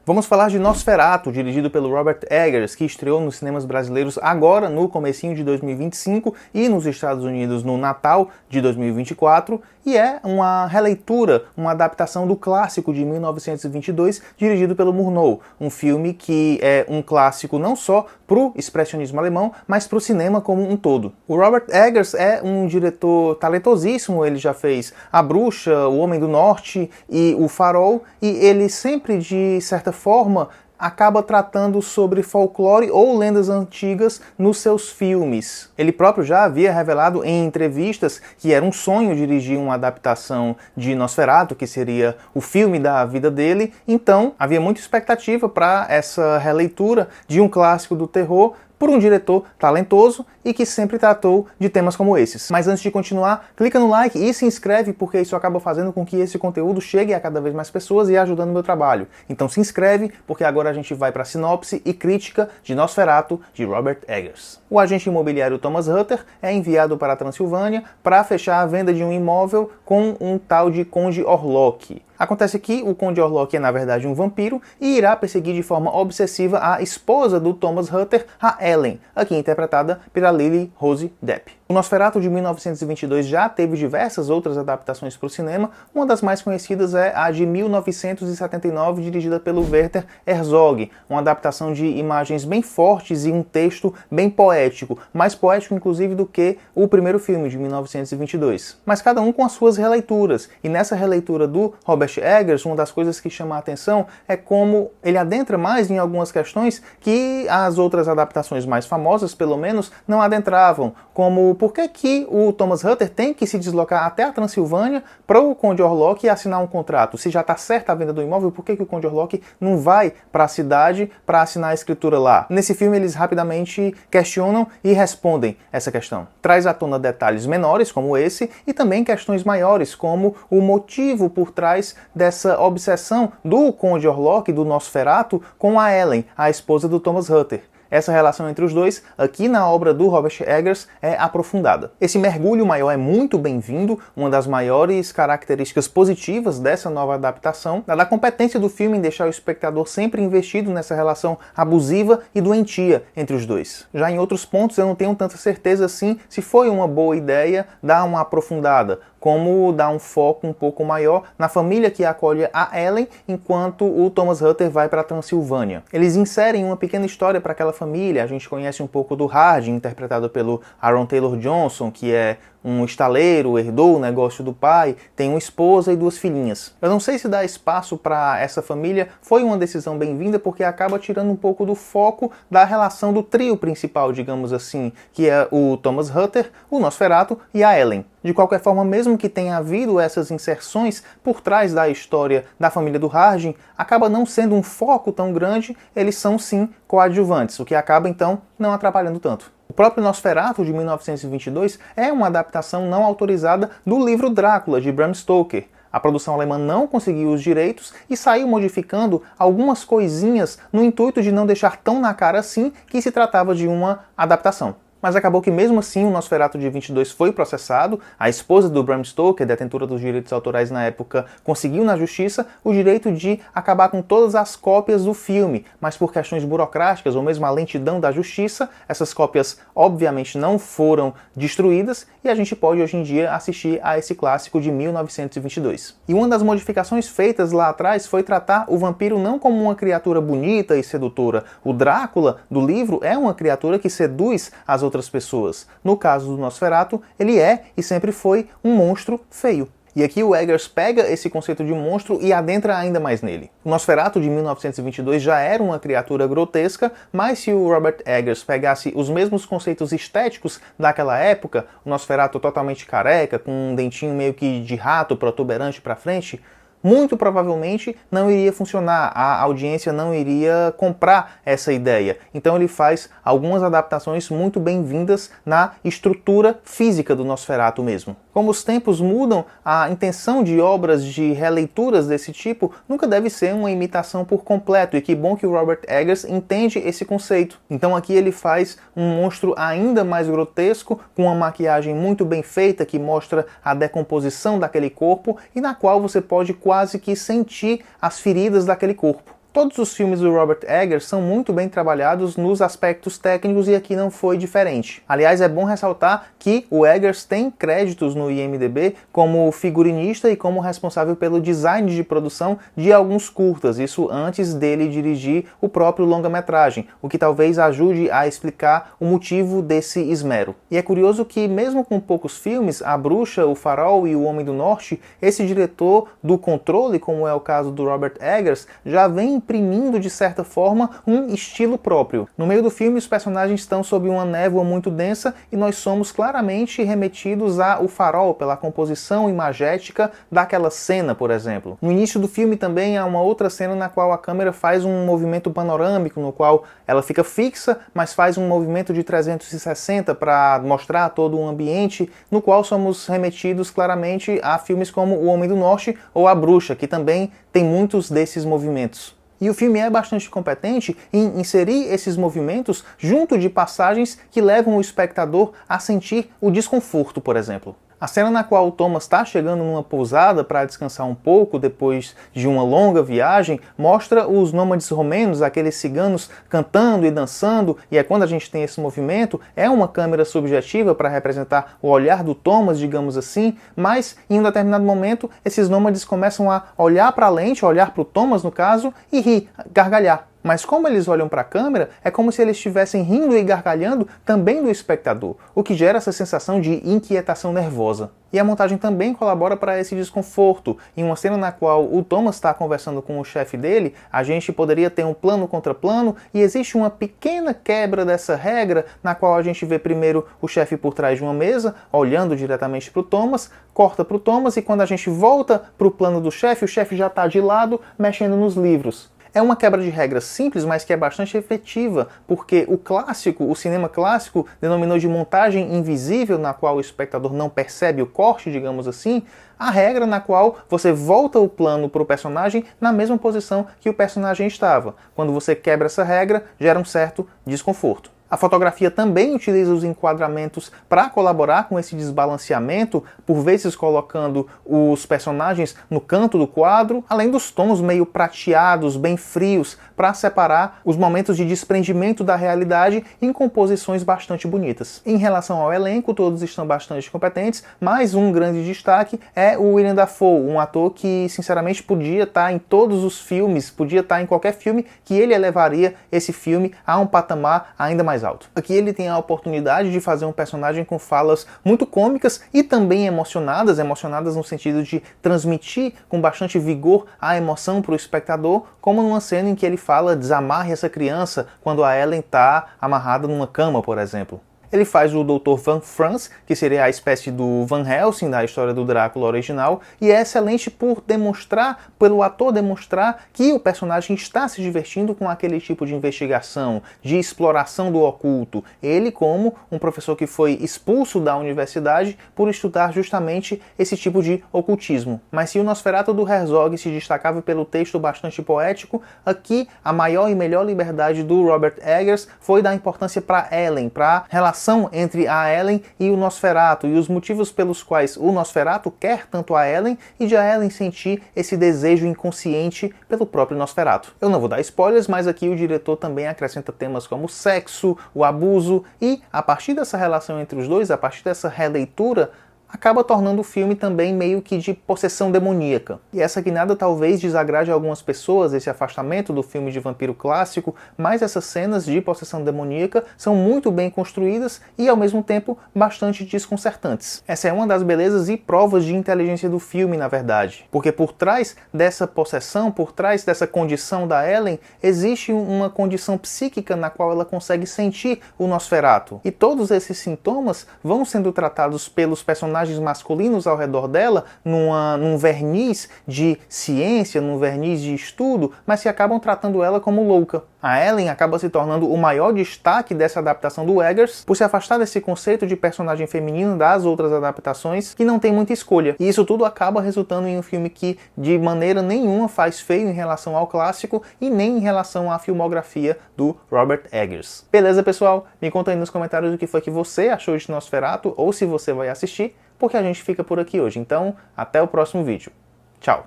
Vamos falar de Nosferatu, dirigido pelo Robert Eggers, que estreou nos cinemas brasileiros agora no comecinho de 2025 e nos Estados Unidos no Natal de 2024, e é uma releitura, uma adaptação do clássico de 1922, dirigido pelo Murnau, um filme que é um clássico não só pro expressionismo alemão, mas pro cinema como um todo. O Robert Eggers é um diretor talentosíssimo, ele já fez A Bruxa, O Homem do Norte e O Farol, e ele sempre, de certa forma, acaba tratando sobre folclore ou lendas antigas nos seus filmes. Ele próprio já havia revelado em entrevistas que era um sonho dirigir uma adaptação de Nosferatu, que seria o filme da vida dele, então havia muita expectativa para essa releitura de um clássico do terror por um diretor talentoso e que sempre tratou de temas como esses. Mas antes de continuar, clica no like e se inscreve, porque isso acaba fazendo com que esse conteúdo chegue a cada vez mais pessoas e ajudando o meu trabalho. Então se inscreve, porque agora a gente vai para a sinopse e crítica de Nosferatu, de Robert Eggers. O agente imobiliário Thomas Hutter é enviado para a Transilvânia para fechar a venda de um imóvel com um tal de Conde Orlok. Acontece que o Conde Orlok é na verdade um vampiro e irá perseguir de forma obsessiva a esposa do Thomas Hutter, a Ellen, aqui interpretada pela Lily Rose Depp. O Nosferatu de 1922 já teve diversas outras adaptações para o cinema, uma das mais conhecidas é a de 1979, dirigida pelo Werther Herzog, uma adaptação de imagens bem fortes e um texto bem poético, mais poético inclusive do que o primeiro filme de 1922. Mas cada um com as suas releituras, e nessa releitura do Robert Eggers, uma das coisas que chama a atenção é como ele adentra mais em algumas questões que as outras adaptações mais famosas, pelo menos, não adentravam, como por que o Thomas Hutter tem que se deslocar até a Transilvânia para o Conde Orlok assinar um contrato? Se já está certa a venda do imóvel, por que o Conde Orlok não vai para a cidade para assinar a escritura lá? Nesse filme eles rapidamente questionam e respondem essa questão. Traz à tona detalhes menores, como esse, e também questões maiores, como o motivo por trás dessa obsessão do Conde Orlok, do Nosferatu, com a Ellen, a esposa do Thomas Hutter. Essa relação entre os dois, aqui na obra do Robert Eggers, é aprofundada. Esse mergulho maior é muito bem-vindo, uma das maiores características positivas dessa nova adaptação, dada a competência do filme em deixar o espectador sempre investido nessa relação abusiva e doentia entre os dois. Já em outros pontos eu não tenho tanta certeza assim se foi uma boa ideia dar uma aprofundada, como dar um foco um pouco maior na família que acolhe a Ellen enquanto o Thomas Hutter vai para a Transilvânia. Eles inserem uma pequena história para aquela família, a gente conhece um pouco do Hardin, interpretado pelo Aaron Taylor Johnson, que é um estaleiro, herdou o negócio do pai, tem uma esposa e duas filhinhas. Eu não sei se dar espaço para essa família foi uma decisão bem-vinda, porque acaba tirando um pouco do foco da relação do trio principal, digamos assim, que é o Thomas Hutter, o Nosferatu e a Ellen. De qualquer forma, mesmo que tenha havido essas inserções por trás da história da família do Hardin, acaba não sendo um foco tão grande, eles são sim coadjuvantes, o que acaba então não atrapalhando tanto. O próprio Nosferatu, de 1922, é uma adaptação não autorizada do livro Drácula, de Bram Stoker. A produção alemã não conseguiu os direitos e saiu modificando algumas coisinhas no intuito de não deixar tão na cara assim que se tratava de uma adaptação. Mas acabou que mesmo assim o Nosferatu de 22 foi processado, a esposa do Bram Stoker, detentora dos direitos autorais na época, conseguiu na justiça o direito de acabar com todas as cópias do filme, mas por questões burocráticas ou mesmo a lentidão da justiça, essas cópias obviamente não foram destruídas e a gente pode hoje em dia assistir a esse clássico de 1922. E uma das modificações feitas lá atrás foi tratar o vampiro não como uma criatura bonita e sedutora. O Drácula do livro é uma criatura que seduz as outras pessoas. No caso do Nosferatu, ele é e sempre foi um monstro feio. E aqui o Eggers pega esse conceito de monstro e adentra ainda mais nele. O Nosferatu de 1922 já era uma criatura grotesca, mas se o Robert Eggers pegasse os mesmos conceitos estéticos daquela época, o Nosferatu totalmente careca, com um dentinho meio que de rato protuberante para frente, muito provavelmente não iria funcionar, a audiência não iria comprar essa ideia. Então ele faz algumas adaptações muito bem-vindas na estrutura física do Nosferatu mesmo. Como os tempos mudam, a intenção de obras de releituras desse tipo nunca deve ser uma imitação por completo, e que bom que o Robert Eggers entende esse conceito. Então aqui ele faz um monstro ainda mais grotesco, com uma maquiagem muito bem feita que mostra a decomposição daquele corpo e na qual você pode quase que sentir as feridas daquele corpo. Todos os filmes do Robert Eggers são muito bem trabalhados nos aspectos técnicos e aqui não foi diferente. Aliás, é bom ressaltar que o Eggers tem créditos no IMDb como figurinista e como responsável pelo design de produção de alguns curtas, isso antes dele dirigir o próprio longa-metragem, o que talvez ajude a explicar o motivo desse esmero. E é curioso que, mesmo com poucos filmes, A Bruxa, O Farol e O Homem do Norte, esse diretor do controle, como é o caso do Robert Eggers, já vem imprimindo de certa forma um estilo próprio. No meio do filme, os personagens estão sob uma névoa muito densa e nós somos claramente remetidos a O Farol pela composição imagética daquela cena, por exemplo. No início do filme também há uma outra cena na qual a câmera faz um movimento panorâmico, no qual ela fica fixa, mas faz um movimento de 360 para mostrar todo o ambiente, no qual somos remetidos claramente a filmes como O Homem do Norte ou A Bruxa, que também tem muitos desses movimentos. E o filme é bastante competente em inserir esses movimentos junto de passagens que levam o espectador a sentir o desconforto, por exemplo. A cena na qual o Thomas está chegando numa pousada para descansar um pouco depois de uma longa viagem mostra os nômades romenos, aqueles ciganos cantando e dançando, e é quando a gente tem esse movimento, é uma câmera subjetiva para representar o olhar do Thomas, digamos assim, mas em um determinado momento esses nômades começam a olhar para a lente, olhar para o Thomas no caso, e rir, gargalhar. Mas como eles olham para a câmera, é como se eles estivessem rindo e gargalhando também do espectador, o que gera essa sensação de inquietação nervosa. E a montagem também colabora para esse desconforto. Em uma cena na qual o Thomas está conversando com o chefe dele, a gente poderia ter um plano contra plano e existe uma pequena quebra dessa regra, na qual a gente vê primeiro o chefe por trás de uma mesa, olhando diretamente para o Thomas, corta para o Thomas e quando a gente volta para o plano do chefe, o chefe já está de lado, mexendo nos livros. É uma quebra de regras simples, mas que é bastante efetiva, porque o cinema clássico, denominou de montagem invisível, na qual o espectador não percebe o corte, digamos assim, a regra na qual você volta o plano para o personagem na mesma posição que o personagem estava. Quando você quebra essa regra, gera um certo desconforto. A fotografia também utiliza os enquadramentos para colaborar com esse desbalanceamento, por vezes colocando os personagens no canto do quadro, além dos tons meio prateados, bem frios, para separar os momentos de desprendimento da realidade em composições bastante bonitas. Em relação ao elenco, todos estão bastante competentes, mas um grande destaque é o Willem Dafoe, um ator que sinceramente podia estar em todos os filmes, podia estar em qualquer filme que ele elevaria esse filme a um patamar ainda mais alto. Aqui ele tem a oportunidade de fazer um personagem com falas muito cômicas e também emocionadas no sentido de transmitir com bastante vigor a emoção para o espectador, como numa cena em que ele fala "desamarre essa criança" quando a Ellen está amarrada numa cama, por exemplo. Ele faz o Dr. Van Franz, que seria a espécie do Van Helsing da história do Drácula original, e é excelente pelo ator demonstrar que o personagem está se divertindo com aquele tipo de investigação, de exploração do oculto. Ele como um professor que foi expulso da universidade por estudar justamente esse tipo de ocultismo. Mas se o Nosferatu do Herzog se destacava pelo texto bastante poético, aqui a maior e melhor liberdade do Robert Eggers foi dar importância para Ellen, para a relação entre a Ellen e o Nosferatu e os motivos pelos quais o Nosferatu quer tanto a Ellen e de a Ellen sentir esse desejo inconsciente pelo próprio Nosferatu. Eu não vou dar spoilers, mas aqui o diretor também acrescenta temas como o sexo, o abuso e a partir dessa relação entre os dois, a partir dessa releitura, acaba tornando o filme também meio que de possessão demoníaca. E essa guinada talvez desagrade a algumas pessoas, esse afastamento do filme de vampiro clássico, mas essas cenas de possessão demoníaca são muito bem construídas e ao mesmo tempo bastante desconcertantes. Essa é uma das belezas e provas de inteligência do filme, na verdade. Porque por trás dessa possessão, por trás dessa condição da Ellen, existe uma condição psíquica na qual ela consegue sentir o Nosferatu. E todos esses sintomas vão sendo tratados pelos personagens masculinos ao redor dela num verniz de ciência, num verniz de estudo, mas que acabam tratando ela como louca. A Ellen acaba se tornando o maior destaque dessa adaptação do Eggers por se afastar desse conceito de personagem feminino das outras adaptações que não tem muita escolha. E isso tudo acaba resultando em um filme que de maneira nenhuma faz feio em relação ao clássico e nem em relação à filmografia do Robert Eggers. Beleza, pessoal? Me conta aí nos comentários o que foi que você achou de Nosferatu ou se você vai assistir, porque a gente fica por aqui hoje. Então, até o próximo vídeo. Tchau!